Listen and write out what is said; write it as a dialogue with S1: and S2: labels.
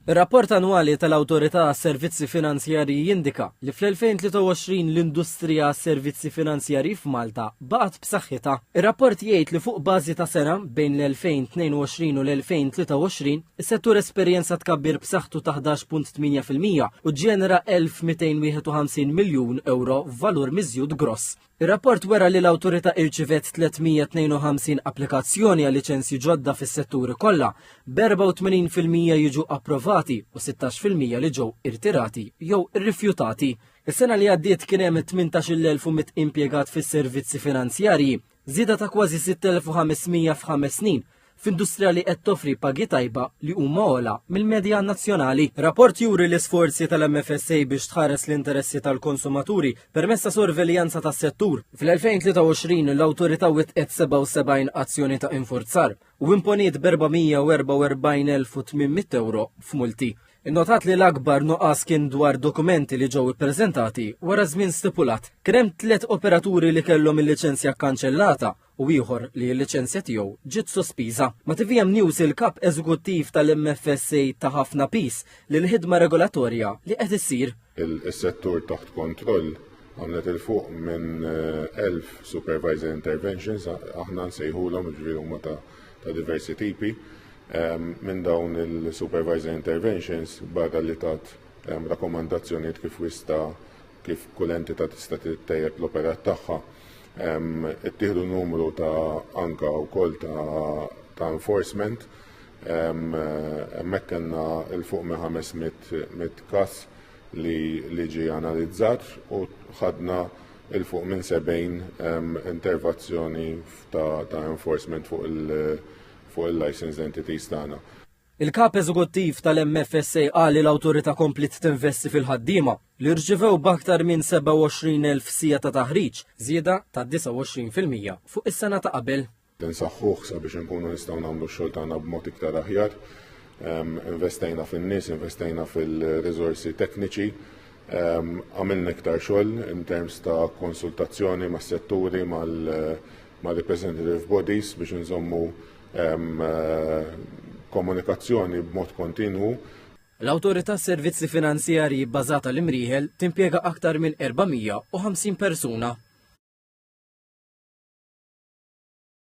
S1: Ir-rapport annwali tal-Awtorità għas-Servizzi Finanzjarji jindika li fl-2023 l-industrija għas-servizzi finanzjarji f'Malta baqgħet b'saħħitha. Ir-rapport jgħid li fuq bażi ta' sena bejn l-2022 u l-2023 is-settur esperjenza tkabbir b'saħħtu ta' 11.8% u ġenera 1251 miljun euro f'valur miżjud gross. Ir-rapport wera li l-Awtorità irċivet 352 applikazzjoni għal liċenzji ġodda fis-setturi kollha, b'84% jiġu approvati u 16% li ġew irtirati jew irrifjutati. Is-sena li għaddiet kien hemm 18,100 impjegat fis-servizzi finanzjarji, żieda ta' kważi 6,500 f'ħames snin, f'industrija li qed toffri pagi tajba li huma ogħla mill-medja nazzjonali. Rapport juri l-isforzi tal-MFSA biex tħares l-interessi tal-konsumaturi permezz ta' sorveljanza tas-settur. Fl-2023 l-Awtorità wettqet 77 azzjoni ta' infurzar u imponiet b'444,800 euro f'multi. Innotat li l-akbar nuqqas kien dwar dokumenti li ġew ippreżentati wara żmien stipulat. Kien hemm 3 operaturi li kellhom il-liċenzja kkanċellata u ieħor li l-liċenzja tiegħu ġiet sospiża. Ma TVM News il-kap eżekuttiv tal-MFSA ta' ħafna pis li l-ħidma regolatorja li qed issir.
S2: Is-settur taħt kontroll għamlet il-fuq minn 1000 supervisor interventions, aħna nsejħulhom ġifieri huma ta' diversi tipi. Minn dawn il-supervisor interventions barra li tat rakkomandazzjonijiet kif kull entità tista' tittejjeb l-operat tagħha. Ittieħdu numru ta' anka wkoll ta' enforcement. Hemmhekk kellna il-fuq minn 500 każ li ġie analizzat u ħadna il-fuq minn 70 intervazzjoni ta' enforcement fuq il-licensed entities tagħna.
S1: Il-kap eżekuttiv tal-MFSA qal li l-Awtorità komplit tinvesti fil-ħaddiema li rċivew b'aktar minn 27,000 sija ta' taħriġ, żieda ta' 29% fuq is-sena ta' qabel.
S2: Tinsaħħuh sabiex inkunu nistgħu nagħmlu x-xogħol tagħna b'mod iktar aħjar. Investejna fin-nies, investejna fil-riżorsi tekniċi, għamilna iktar xogħol in terms ta' konsultazzjoni mas-setturi mal-representative bodies biex nżommu komunikazzjoni b'mod kontinwu.
S1: L-Awtorità Servizzi Finanzjarji bbażata l-Imrieħel timpjega aktar minn 450 persuna.